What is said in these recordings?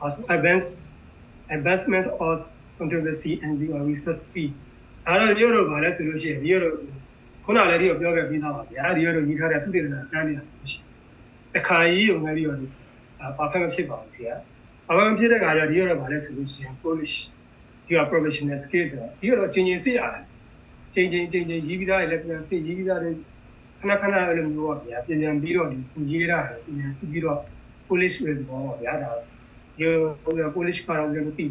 also advancements of controversy and the research fee အဲ့တော့ဒီလိုပါလဲဆိုလို့ရှိရင်ဒီလိုခုနလည်းဒီလိုပြောခဲ့ပြီးသားပါဗျာဒီလိုညီထားတဲ့သူတွေလည်းကြားနေတာဆိုလို့ရှိရင်အခါကြီးုံနဲ့ဒီလိုပါဖက်မဖြစ်ပါဘူးခင်ဗျာဘာမှမဖြစ်တဲ့ခါကျဒီလိုပါလဲဆိုလို့ရှိရင် Polish ဒီက professional skills ဒီလိုချင်းချင်းစစ်ရတယ်ချင်းချင်းရေးပြီးသားလည်းပြန်စစ်ရေးပြီးသားတွေခဏအဲ့လိုမျိုးပါဗျာပြန်ပြီးတော့ဒီရေးရတယ်ပြန်စစ်ပြီးတော့ Polish တွေပေါ့ဗျာဒါဒီ Polish ကတော့လည်းမသိ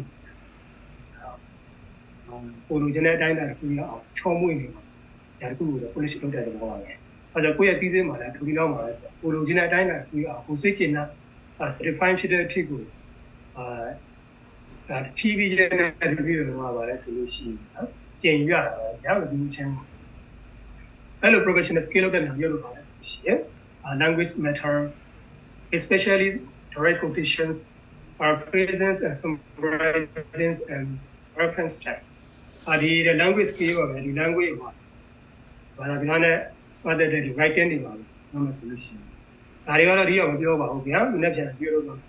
ပိုလိုချင်တဲ့အတိုင်းတာကိုရအောင်ချောမွေ့နေမှာဒါတခုကို Polish လုပ်တဲ့သဘောပါပဲအဲဒါကိုယ့်ရဲ့ပြီးသေးမှာလည်းဒီလောက်မှာလည်းပိုလိုချင်တဲ့အတိုင်းတာကိုရအောင်ကိုစိတ်ကျင်တာ certify ဖြစ်တဲ့အထိကိုဒါဖြည်းဖြည်းချင်းနဲ့ဒီလိုလုပ်ပါလဲဆိုလို့ရှိရင်နော်ပြင်ယူရတာပဲဒါမှမဟုတ်ချင်းအဲ့လို professional skill လုပ်တဲ့နေရာလို့ပါလဲဆိုလို့ရှိရင် language matter especially direct quotations presence and summarizing and reference check ဒီ language skill ပါပဲဒီ language မှာဘာသာပြန်နဲ့ပတ်သက်တဲ့ဒီ writing တွေပါပဲဘာမှဆိုလို့ရှိရင်ဒါတွေကတော့ဒီအောင်မပြောပါဘူးဗျာဒီနေ့ပြန်ပြောလို့တော့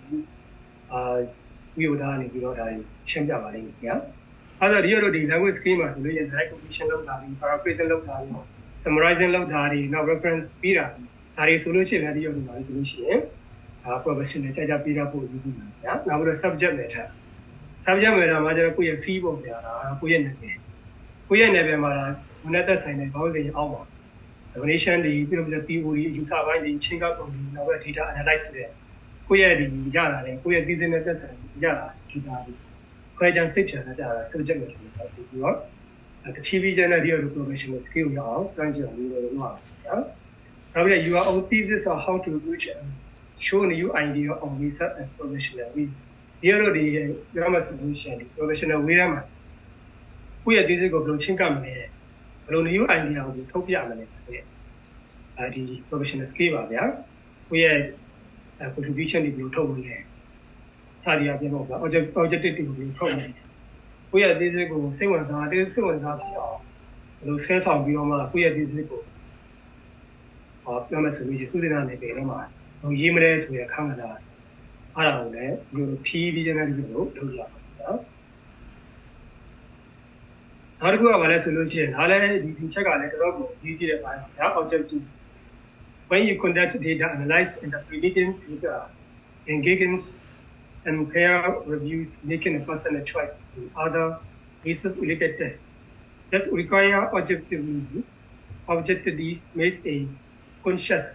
ဝီယိုဒါနေပြီးတော့ဒါတွေရှင်းပြပါလိမ့်မယ်ဗျာအဲ့ဒါဒီကတော့ဒီ language skill မှာဆိုလို့ရင် direct quotation လုပ်တာဒီ paraphrasing လုပ်တာဒီ summarizing လုပ်တာဒီနောက် reference ပြီးတာဒါတွေဆိုလို့ရှိရင်ဒီရောက်နေပါဆိုလို့ရှိရင်professional ကြပြီးတော့ပို့ယူကြည့်ပါဗျာနောက်ပြီးတော့ subject matter မှာကျတော့ကိုယ့်ရဲ့ fee ပေါ့ဗျာဒါကိုယ့်ရဲ့ level မှာမနဲ့သက်ဆိုင်တဲ့ခေါင်းစဉ်အောက်ပါ definition ဒီပြီးတော့ theory user ဘိုင်းဒီ chain up ပုံဒီနောက်ပြီး data analysis တဲ့ကိုယ့်ရဲ့ဒီရလာတယ်ကိုယ့်ရဲ့ thesis နဲ့သက်ဆိုင်ရလာ data ဒီ question စစ်ပြန်တာ subject matter ကိုပြီးတော့တဖြည်းဖြည်းချင်းနဲ့ဒီလို professional skill ရအောင်တွန်းကြည့်အောင်လို့လုပ်ပါဗျာနောက်ပြီး your own thesis or how to reach show a new idea on research and professional way ဒီလိုဒီ grammar solution ဒီ professional way မှာကိုယ့်ရဲ့ thesis ကိုဘယ်လိုချင်းကပ်မလဲဘယ်လို new idea ကိုထုတ်ပြမလဲဆိုတဲ့ဒီ professional skill ပါဗျာကိုယ့်ရဲ့ contribution တွေဘယ်လိုထုတ်မလဲစာရီအပြင်ပေါ့ဗျာ objective တွေဘယ်လိုထုတ်မလဲကိုယ့်ရဲ့ thesis ကိုစိတ်ဝင်စားဖြစ်အောင်ဘယ်လိုဆွဲဆောင်ပြီးတော့မှကိုယ့်ရဲ့ thesis ကိုပြောမယ်ဆိုလို့ရှိရင်သုတေသနနယ်ပယ်ထဲမှာရေးမလဲဆိုရခံရတာအဲ့ဒါကိုလည်းဒီလိုဖြည်းဖြည်းချင်းနဲ့ဒီလိုလုပ်ရပါမယ်နော်နောက်တစ်ခုကဘာလဲဆိုလို့ရှိရင်ဒါလည်းဒီချက်ကလည်းတော်တော်ကိုရေးကြည့်တဲ့ပိုင်းပါဗျာ objective when you conduct data analyze interpreting data engagement and peer reviews making a personal choice in other research related tests that require objectivities makes a conscious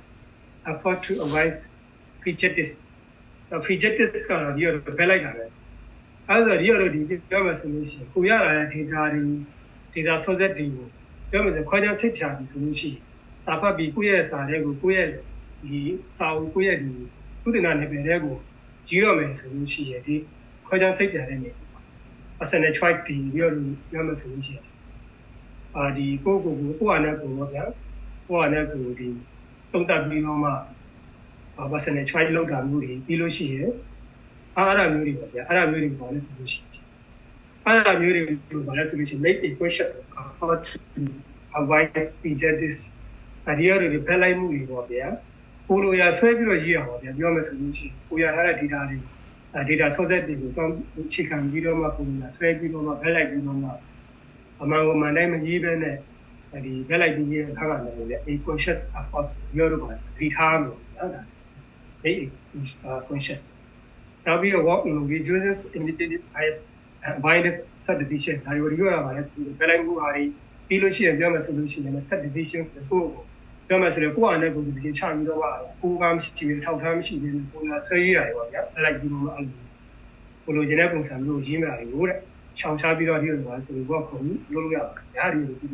effort to avoid prejudice prejudice ကတော့ဒီလိုပဲလိုက်တာပဲအဲ့ဒါဒီလိုဒီပြောမှဆိုလို့ရှိရင်ကိုရလာတဲ့ data source တွေကိုပြောမှဆိုခွဲခြားစိတ်ဖြာပြီးဆိုလို့ရှိရင်စာဖတ်ပြီးကိုယ့်ရဲ့စာတွေကိုကိုယ့်ရဲ့ဒီစာအုပ်ကိုယ့်ရဲ့ဒီသုတေသနနယ်ပယ်တွေကိုကြီးတော့မယ်ဆိုလို့ရှိရင်ဒီခွဲခြားစိတ်ဖြာတဲ့နေ personal choice ဒီပြောမှဆိုလို့ရှိရင်ဒီကိုယ့်အနေနဲ့ကိုပေါ့ဗျာကိုယ့်အနေနဲ့ကိုဒီတုံ့တက်ပြီးတော့မှpersonal choice လောက်တာမျိုးတွေပြီးလို့ရှိရင်အဲ့ဒါမျိုးတွေပေါ့ဗျာအဲ့ဒါမျိုးတွေဘာလဲဆိုလို့ရှိရင်အဲ့ဒါမျိုးတွေဘာလဲဆိုလို့ရှိရင် make a conscious effort to avoid prejudice အဒီရတွေဖက်လိုက်မှုတွေပေါ့ဗျာကိုလိုရဆွဲပြီးတော့ရေးရပါဗျာပြောမယ်ဆိုလို့ရှိရင်ကိုရထားတဲ့ data တွေdata source တွေကိုတောင်းချခံပြီးတော့မှကိုလိုရဆွဲပြီးတော့မှဖက်လိုက်ပြီးတော့မှအမှန်ကိုမှန်တိုင်းမရေးဘဲနဲ့ဒီဖက်လိုက်ပြီးရေးခါကလည်းလေ a conscious effort ပြောတော့ပါဒီထားလို့ဟုတ်လားconscious နောက်ပြီးတော့ reduces indicated bias set decision ဒါတွေပြောရပါလဲဆိုပြီးဘယ်လိုက်မှုဟာဒီပြီးလို့ရှိရင်ပြောမယ်ဆိုလို့ရှိရင် set decisions ကိုပြောမယ်ဆိုရင်ကိုယ့်အနေနဲ့ကိုယ် decision ချပြီးတော့ပါကိုယ်ကမရှိဘူးထောက်ထားမရှိဘူးကိုယ်ကဆွဲရေးရတယ်ပေါ့ဗျာဘယ်လိုက်ပြီးတော့အဲ့လိုလိုချင်တဲ့ပုံစံမျိုးရေးမှာတွေကိုတဲ့ရှောင်ရှားပြီးတော့ဒီလိုပါဆိုလို့ဘောက်ခုံလို့လုပ်ရပါတယ်ဒါတွေလိုပြီး